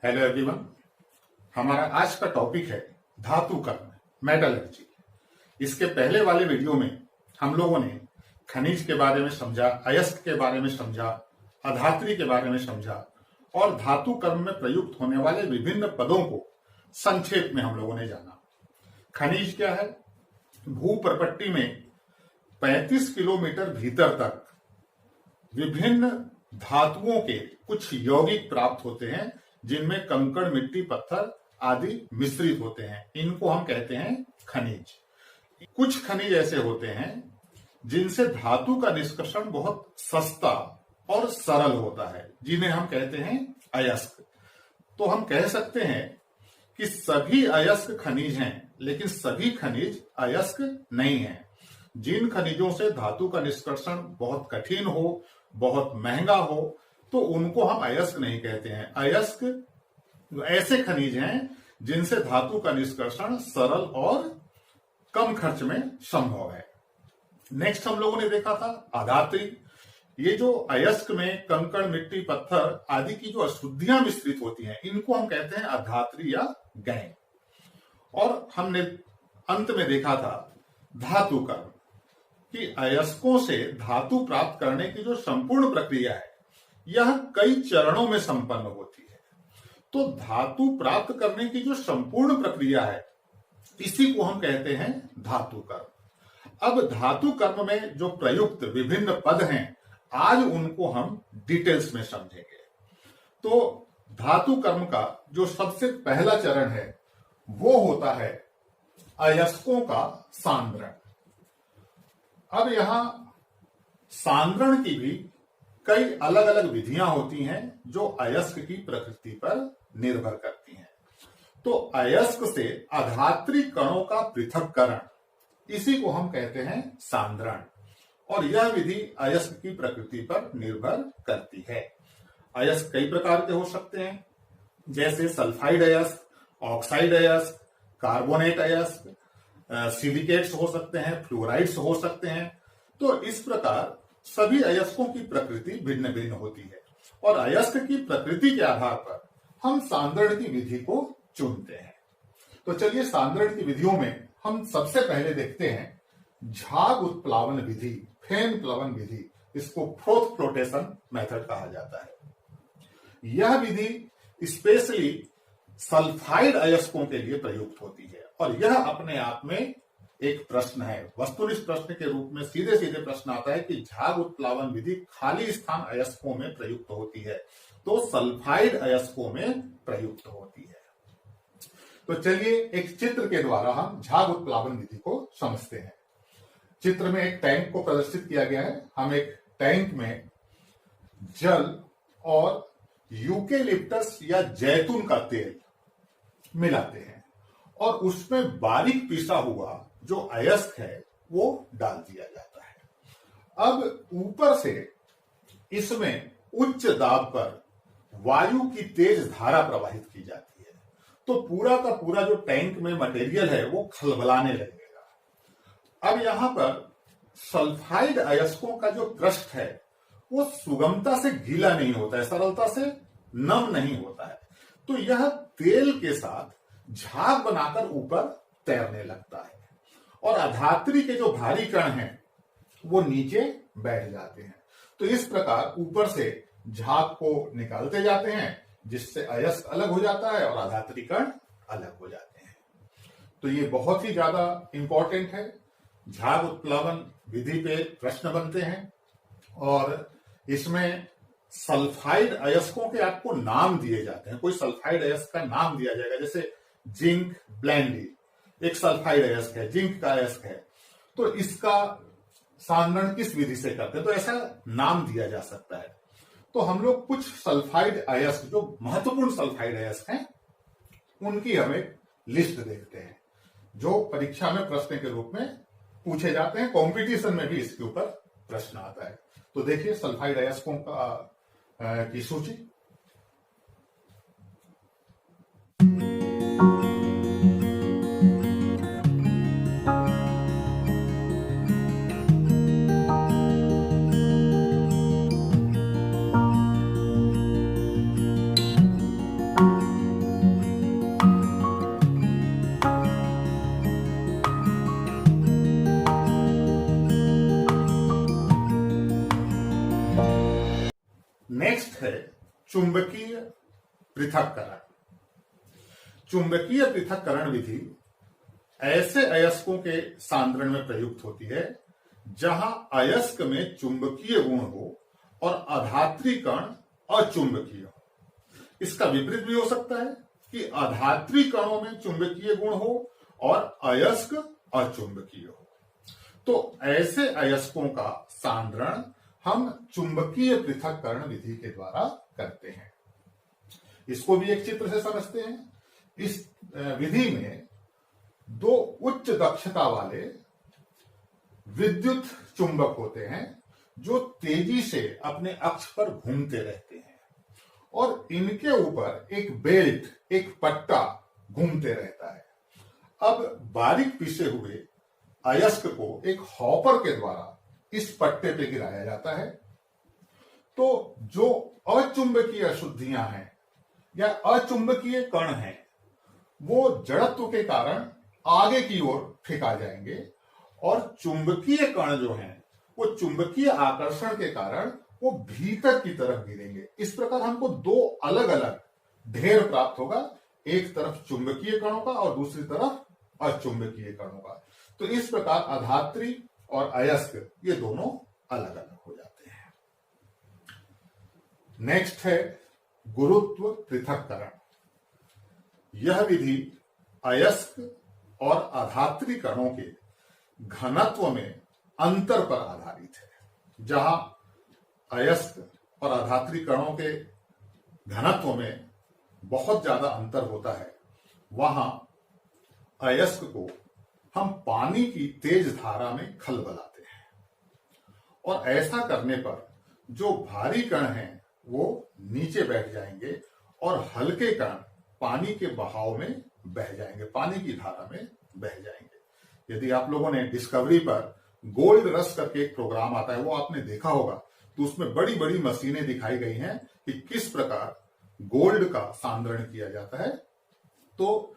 Hello everyone. हमारा आज का टॉपिक है धातु कर्म, मेटलर्जी। इसके पहले वाले वीडियो में हम लोगों ने खनिज के बारे में समझा, अयस्क के बारे में समझा, अधात्री के बारे में समझा और धातु कर्म में प्रयुक्त होने वाले विभिन्न पदों को संक्षेप में हम लोगों ने जाना। खनिज क्या है? भूप्रपट्टी में 35 किलोमीटर भीतर तक विभिन्न धातुओं के कुछ यौगिक प्राप्त होते हैं, जिनमें कंकड़, मिट्टी, पत्थर आदि मिश्रित होते हैं। इनको हम कहते हैं खनिज। कुछ खनिज ऐसे होते हैं जिनसे धातु का निष्कर्षण बहुत सस्ता और सरल होता है, जिन्हें हम कहते हैं अयस्क। तो हम कह सकते हैं कि सभी अयस्क खनिज हैं, लेकिन सभी खनिज अयस्क नहीं हैं। जिन खनिजों से धातु का निष्कर्षण बहुत कठिन हो, बहुत महंगा हो, तो उनको हम अयस्क नहीं कहते हैं। अयस्क ऐसे खनिज हैं जिनसे धातु का निष्कर्षण सरल और कम खर्च में संभव है। नेक्स्ट हम लोगों ने देखा था अधात्री। ये जो अयस्क में कंकड़, मिट्टी, पत्थर आदि की जो अशुद्धियां मिश्रित होती हैं, इनको हम कहते हैं अधात्री या गैन। और हमने अंत में देखा था धातु कर्म, कि अयस्कों से धातु प्राप्त करने की जो संपूर्ण प्रक्रिया है, यह कई चरणों में संपन्न होती है। तो धातु प्राप्त करने की जो संपूर्ण प्रक्रिया है, इसी को हम कहते हैं धातु कर्म। अब धातु कर्म में जो प्रयुक्त विभिन्न पद हैं, आज उनको हम डिटेल्स में समझेंगे। तो धातु कर्म का जो सबसे पहला चरण है, वो होता है अयस्कों का सांद्रण। अब यहां सांद्रण की भी कई अलग अलग विधियां होती हैं, जो अयस्क की प्रकृति पर निर्भर करती हैं। तो अयस्क से अधात्री कणों का पृथक्करण, इसी को हम कहते हैं सांद्रण। और यह विधि अयस्क की प्रकृति पर निर्भर करती है। अयस्क कई प्रकार के हो सकते हैं, जैसे सल्फाइड अयस्क, ऑक्साइड अयस्क, कार्बोनेट अयस्क, सिलिकेट्स हो सकते हैं, फ्लोराइड्स हो सकते हैं। तो इस प्रकार सभी अयस्कों की प्रकृति भिन्न भिन्न होती है, और अयस्क की प्रकृति के आधार पर हम सांद्रण की विधि को चुनते हैं। तो चलिए सांद्रण की विधियों में हम सबसे पहले देखते हैं झाग उत्प्लावन विधि, फेन प्लवन विधि। इसको फ्रोथ फ्लोटेशन मेथड कहा जाता है। यह विधि स्पेशली सल्फाइड अयस्कों के लिए प्रयुक्त होती है, और यह अपने आप में एक प्रश्न है। वस्तुनिष्ठ प्रश्न के रूप में सीधे सीधे प्रश्न आता है कि झाग उत्प्लावन विधि खाली स्थान अयस्कों में प्रयुक्त होती है, तो सल्फाइड अयस्कों में प्रयुक्त होती है। तो चलिए एक चित्र के द्वारा हम झाग उत्प्लावन विधि को समझते हैं। चित्र में एक टैंक को प्रदर्शित किया गया है। हम एक टैंक में जल और यूकेलिप्टस या जैतून का तेल मिलाते हैं, और उसमें बारीक पीसा हुआ जो अयस्क है वो डाल दिया जाता है। अब ऊपर से इसमें उच्च दाब पर वायु की तेज धारा प्रवाहित की जाती है, तो पूरा का पूरा जो टैंक में मटेरियल है वो खलबलाने लगेगा। अब यहां पर सल्फाइड अयस्कों का जो क्रस्ट है वो सुगमता से गीला नहीं होता है, सरलता से नम नहीं होता है, तो यह तेल के साथ झाग बनाकर ऊपर तैरने लगता है, और अधात्री के जो भारी कण हैं वो नीचे बैठ जाते हैं। तो इस प्रकार ऊपर से झाग को निकालते जाते हैं, जिससे अयस्क अलग हो जाता है और अधात्री कण अलग हो जाते हैं। तो ये बहुत ही ज्यादा इंपॉर्टेंट है। झाग उत्प्लावन विधि पे प्रश्न बनते हैं, और इसमें सल्फाइड अयस्कों के आपको नाम दिए जाते हैं। कोई सल्फाइड अयस्क का नाम दिया जाएगा, जैसे जिंक ब्लेंडी एक सल्फाइड अयस्क है, जिंक का अयस्क है, तो इसका सांद्रण किस विधि से करते हैं, तो ऐसा नाम दिया जा सकता है। तो हम लोग कुछ सल्फाइड अयस्क, जो महत्वपूर्ण सल्फाइड अयस्क हैं, उनकी हम एक लिस्ट देखते हैं, जो परीक्षा में प्रश्न के रूप में पूछे जाते हैं। कॉम्पिटिशन में भी इसके ऊपर प्रश्न आता है। तो देखिए सल्फाइड अयस्कों की सूची। पृथक्करण। चुंबकीय पृथक्करण विधि ऐसे अयस्कों के सांद्रण में प्रयुक्त होती है जहां अयस्क में चुंबकीय गुण हो और अधात्री कण अचुंबकीय हो। इसका विपरीत भी हो सकता है कि अधात्री कणों में चुंबकीय गुण हो और अयस्क अचुंबकीय हो। तो ऐसे अयस्कों का सांद्रण हम चुंबकीय पृथक्करण विधि के द्वारा करते हैं। इसको भी एक चित्र से समझते हैं। इस विधि में दो उच्च दक्षता वाले विद्युत चुंबक होते हैं जो तेजी से अपने अक्ष पर घूमते रहते हैं और इनके ऊपर एक बेल्ट, एक पट्टा घूमते रहता है। अब बारीक पिसे हुए अयस्क को एक हॉपर के द्वारा इस पट्टे पे गिराया जाता है। तो जो अचुंबकीय अशुद्धियां हैं या अचुंबकीय कण हैं वो जड़त्व के कारण आगे की ओर फेंका जाएंगे और चुंबकीय कण जो हैं वो चुंबकीय आकर्षण के कारण वो भीतर की तरफ गिरेंगे। इस प्रकार हमको दो अलग अलग ढेर प्राप्त होगा, एक तरफ चुंबकीय कणों का और दूसरी तरफ अचुंबकीय कणों का। तो इस प्रकार अधात्री और अयस्क ये दोनों अलग अलग हो जाते हैं। नेक्स्ट है गुरुत्व पृथक्करण। यह विधि अयस्क और अधात्री कणों के घनत्व में अंतर पर आधारित है। जहां अयस्क और अधात्री कणों के घनत्व में बहुत ज्यादा अंतर होता है वहां अयस्क को हम पानी की तेज धारा में खलबलाते हैं और ऐसा करने पर जो भारी कण हैं वो नीचे बैठ जाएंगे और हल्के कण पानी के बहाव में बह जाएंगे, पानी की धारा में बह जाएंगे। यदि आप लोगों ने डिस्कवरी पर गोल्ड रश करके एक प्रोग्राम आता है वो आपने देखा होगा, तो उसमें बड़ी बड़ी मशीनें दिखाई गई हैं कि किस प्रकार गोल्ड का सांद्रण किया जाता है। तो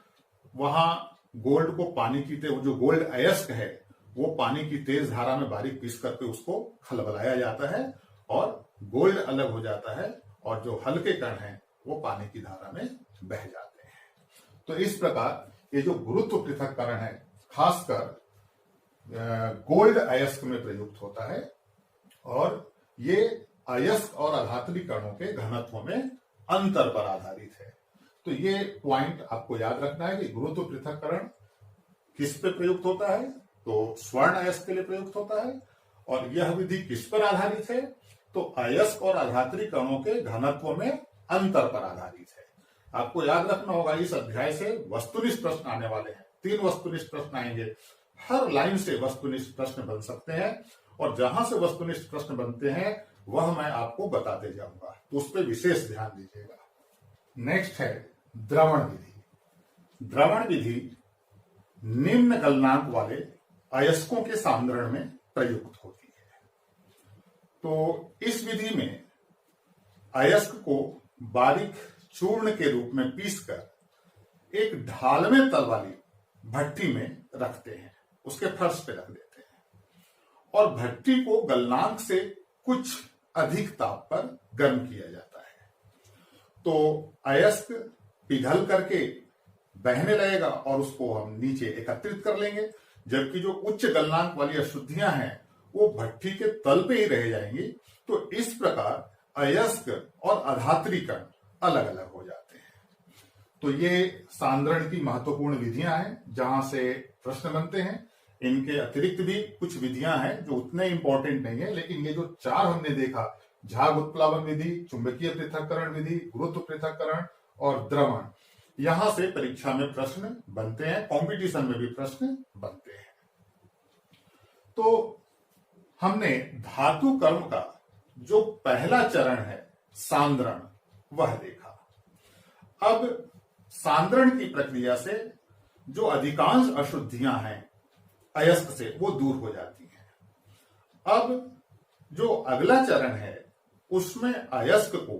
वहां गोल्ड को पानी की जो गोल्ड अयस्क है वो पानी की तेज धारा में बारीक पीस करके उसको खलबलाया जाता है और गोल्ड अलग हो जाता है और जो हल्के कण हैं वो पानी की धारा में बह जाते हैं। तो इस प्रकार ये जो गुरुत्व पृथक्करण है खासकर गोल्ड अयस्क में प्रयुक्त होता है और ये अयस्क और अधात्री कणों के घनत्व में अंतर पर आधारित है। तो ये पॉइंट आपको याद रखना है कि गुरुत्व पृथक्करण किस पे प्रयुक्त होता है, तो स्वर्ण अयस्क के लिए प्रयुक्त होता है। और यह विधि किस पर आधारित है, तो अयस्क और अधात्री कणों के घनत्व में अंतर पर आधारित है। आपको याद रखना होगा इस अध्याय से वस्तुनिष्ठ प्रश्न आने वाले हैं। 3 वस्तुनिष्ठ प्रश्न आएंगे। हर लाइन से वस्तुनिष्ठ प्रश्न बन सकते हैं और जहां से वस्तुनिष्ठ प्रश्न बनते हैं वह मैं आपको बताते जाऊंगा, तो उस पर विशेष ध्यान दीजिएगा। नेक्स्ट है द्रवण विधि। द्रवण विधि निम्न गलनांक वाले अयस्कों के सांद्रण में प्रयुक्त होती है। तो इस विधि में अयस्क को बारीक चूर्ण के रूप में पीसकर एक ढालवें तल वाली भट्टी में रखते हैं, उसके फर्श पे रख देते हैं और भट्टी को गलनांक से कुछ अधिक ताप पर गर्म किया जाता है। तो अयस्क पिघल करके बहने लगेगा और उसको हम नीचे एकत्रित कर लेंगे, जबकि जो उच्च गलनांक वाली अशुद्धियां हैं वो भट्टी के तल पे ही रह जाएंगी। तो इस प्रकार अयस्क और अधात्री कण अलग अलग हो जाते हैं। तो ये सांद्रण की महत्वपूर्ण विधियां हैं जहां से प्रश्न बनते हैं। इनके अतिरिक्त भी कुछ विधियां हैं जो उतने इंपॉर्टेंट नहीं है, लेकिन ये जो 4 हमने देखा, झाग उत्प्लावन विधि, चुंबकीय पृथक्करण विधि, गुरुत्व पृथक्करण और द्रवण, यहां से परीक्षा में प्रश्न बनते हैं, कंपटीशन में भी प्रश्न बनते हैं। तो हमने धातु कर्म का जो पहला चरण है सांद्रण वह देखा। अब सांद्रण की प्रक्रिया से जो अधिकांश अशुद्धियां हैं अयस्क से वो दूर हो जाती हैं। अब जो अगला चरण है उसमें अयस्क को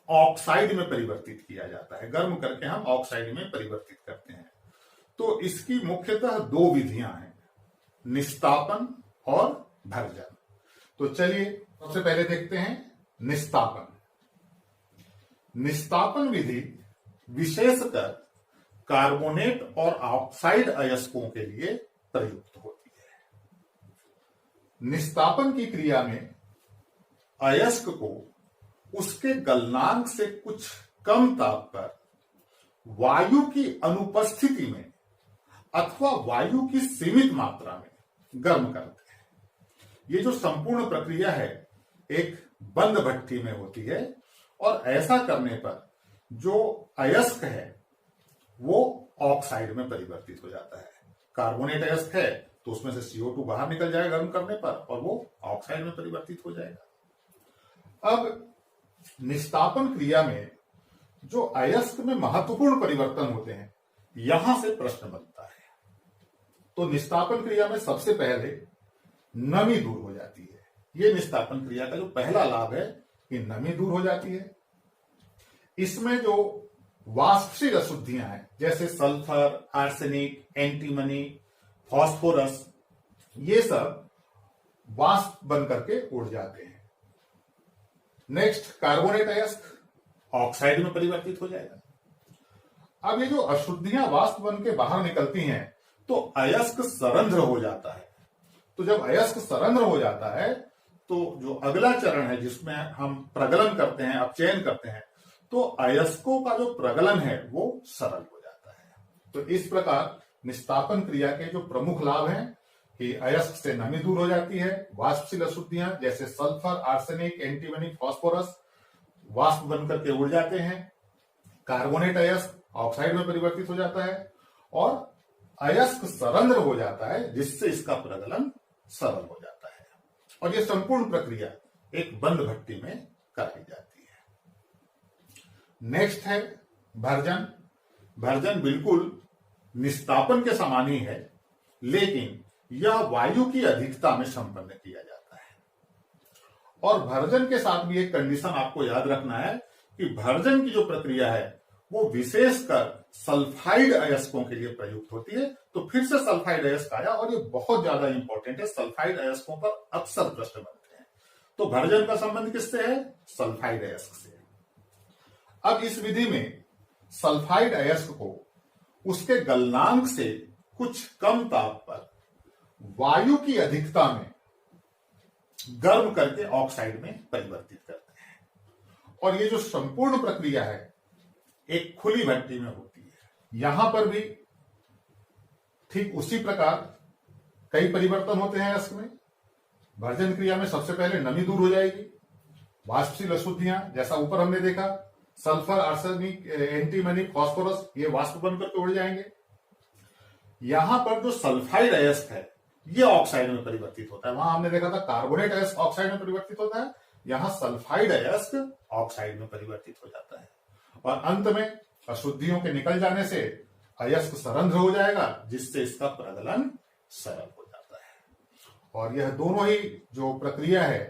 ऑक्साइड में परिवर्तित किया जाता है, गर्म करके हम ऑक्साइड में परिवर्तित करते हैं। तो इसकी मुख्यतः 2 विधियां हैं, निस्तापन और भर्जन। तो चलिए सबसे पहले देखते हैं निस्तापन। निस्तापन विधि विशेषकर कार्बोनेट और ऑक्साइड अयस्कों के लिए प्रयुक्त होती है। निस्तापन की क्रिया में अयस्क को उसके गलनांक से कुछ कम ताप पर वायु की अनुपस्थिति में अथवा वायु की सीमित मात्रा में गर्म करते हैं। ये जो संपूर्ण प्रक्रिया है एक बंद भट्ठी में होती है और ऐसा करने पर जो अयस्क है वो ऑक्साइड में परिवर्तित हो जाता है। कार्बोनेट अयस्क है तो उसमें से CO2 बाहर निकल जाएगा गर्म करने पर और वो ऑक्साइड में परिवर्तित हो जाएगा। अब निस्तापन क्रिया में जो अयस्क में महत्वपूर्ण परिवर्तन होते हैं, यहां से प्रश्न बनता है। तो निस्तापन क्रिया में सबसे पहले नमी दूर हो जाती है। यह निस्तापन क्रिया का जो पहला लाभ है कि नमी दूर हो जाती है। इसमें जो वाष्पशील अशुद्धियां हैं जैसे सल्फर, आर्सेनिक, एंटीमनी, फास्फोरस, ये सब वाष्प बन करके उड़ जाते हैं। नेक्स्ट, कार्बोनेट अयस्क ऑक्साइड में परिवर्तित हो जाएगा। अब ये जो अशुद्धियां वाष्प बन के बाहर निकलती हैं तो अयस्क सरंध्र हो जाता है। तो जब अयस्क सरंध्र हो जाता है तो जो अगला चरण है जिसमें हम प्रगलन करते हैं, अपचयन करते हैं, तो अयस्कों का जो प्रगलन है वो सरल हो जाता है। तो इस प्रकार निस्तापन क्रिया के जो प्रमुख लाभ हैं कि अयस्क से नमी दूर हो जाती है, वाष्पशील अशुद्धियां जैसे सल्फर, आर्सेनिक, एंटीमनी, फास्फोरस वाष्प बनकर के उड़ जाते हैं, कार्बोनेट अयस्क ऑक्साइड में परिवर्तित हो जाता है और अयस्क सरंध्र हो जाता है जिससे इसका प्रगलन सरल हो जाता है और यह संपूर्ण प्रक्रिया एक बंद भट्टी में कराई जाती है। नेक्स्ट है भर्जन। भर्जन बिल्कुल निस्तापन के समान ही है, लेकिन यह वायु की अधिकता में संपन्न किया जाता है। और भर्जन के साथ भी एक कंडीशन आपको याद रखना है कि भर्जन की जो प्रक्रिया है वो विशेषकर सल्फाइड अयस्कों के लिए प्रयुक्त होती है। तो फिर से सल्फाइड अयस्क आया और ये बहुत ज्यादा इंपॉर्टेंट है। सल्फाइड अयस्कों पर अक्सर प्रश्न बनते हैं। तो भर्जन का संबंध किससे है? सल्फाइड अयस्क से। अब इस विधि में सल्फाइड अयस्क को उसके गलनांक से कुछ कम ताप पर वायु की अधिकता में गर्म करके ऑक्साइड में परिवर्तित करते हैं और ये जो संपूर्ण प्रक्रिया है एक खुली भट्टी में होती है। यहां पर भी ठीक उसी प्रकार कई परिवर्तन होते हैं अयस्क में। भर्जन क्रिया में सबसे पहले नमी दूर हो जाएगी, वाष्पशील अशुद्धियां जैसा ऊपर हमने देखा, सल्फर, आर्सेनिक, एंटीमनी, फास्फोरस, ये वाष्प बनकर के उड़ जाएंगे। यहां पर जो सल्फाइड अयस्क है ये ऑक्साइड में परिवर्तित होता है। वहां हमने देखा था कार्बोनेट अयस्क ऑक्साइड में परिवर्तित होता है, यहां सल्फाइड अयस्क ऑक्साइड में परिवर्तित हो जाता है और अंत में अशुद्धियों के निकल जाने से अयस्क सरंध्र हो जाएगा जिससे इसका प्रगलन सरल हो जाता है। और यह दोनों ही जो प्रक्रिया है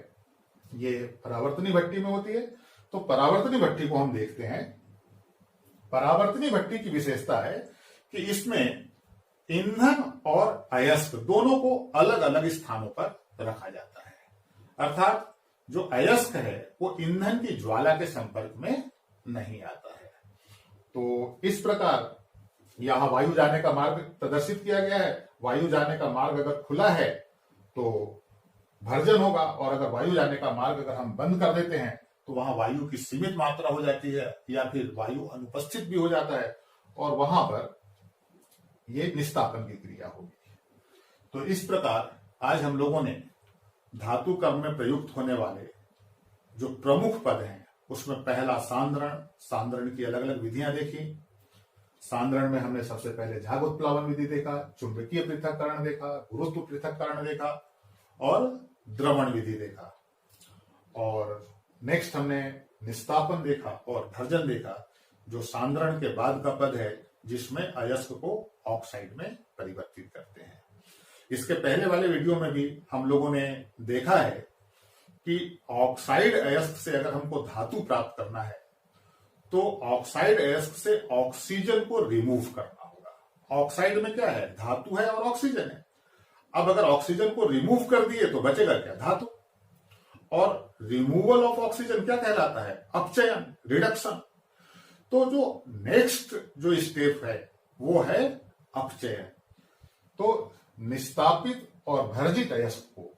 ये परावर्तनी भट्टी में होती है। तो परावर्तनी भट्टी को हम देखते हैं। परावर्तनी भट्टी की विशेषता है कि इसमें ईंधन और अयस्क दोनों को अलग अलग स्थानों पर रखा जाता है। अर्थात जो अयस्क है वो ईंधन की ज्वाला के संपर्क में नहीं आता है। तो इस प्रकार यहां वायु जाने का मार्ग प्रदर्शित किया गया है। वायु जाने का मार्ग अगर खुला है तो भर्जन होगा और अगर वायु जाने का मार्ग अगर हम बंद कर देते हैं तो वहां वायु की सीमित मात्रा हो जाती है या फिर वायु अनुपस्थित भी हो जाता है और वहां पर यह निस्तापन की क्रिया होगी। तो इस प्रकार आज हम लोगों ने धातु कर्म में प्रयुक्त होने वाले जो प्रमुख पद हैं उसमें पहला सांद्रण, सांद्रण की अलग अलग विधियां देखी। सांद्रण में हमने सबसे पहले झाग उत्प्लावन विधि देखा, चुंबकीय पृथक्करण देखा, गुरुत्व पृथक्करण देखा और द्रवण विधि देखा। और नेक्स्ट हमने निस्तापन देखा और भर्जन देखा जो सांद्रण के बाद का पद है जिसमें अयस्क को ऑक्साइड में परिवर्तित करते हैं। इसके पहले वाले वीडियो में भी हम लोगों ने देखा है कि ऑक्साइड अयस्क से अगर हमको धातु प्राप्त करना है तो ऑक्साइड अयस्क से ऑक्सीजन को रिमूव करना होगा। ऑक्साइड में क्या है? धातु है और ऑक्सीजन है। अब अगर ऑक्सीजन को रिमूव कर दिए तो बचेगा क्या? धातु। और रिमूवल ऑफ ऑक्सीजन क्या कहलाता है? अपचयन, रिडक्शन। तो जो नेक्स्ट जो स्टेप है वो है अपचयन। तो निस्तापित और भर्जित अयस्क को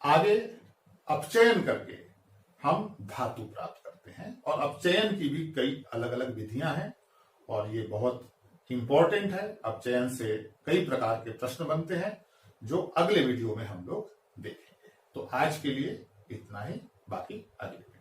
आगे अपचयन करके हम धातु प्राप्त करते हैं, और अपचयन की भी कई अलग अलग विधियां हैं और ये बहुत इंपॉर्टेंट है। अपचयन से कई प्रकार के प्रश्न बनते हैं जो अगले वीडियो में हम लोग देखेंगे। तो आज के लिए इतना ही, बाकी अगले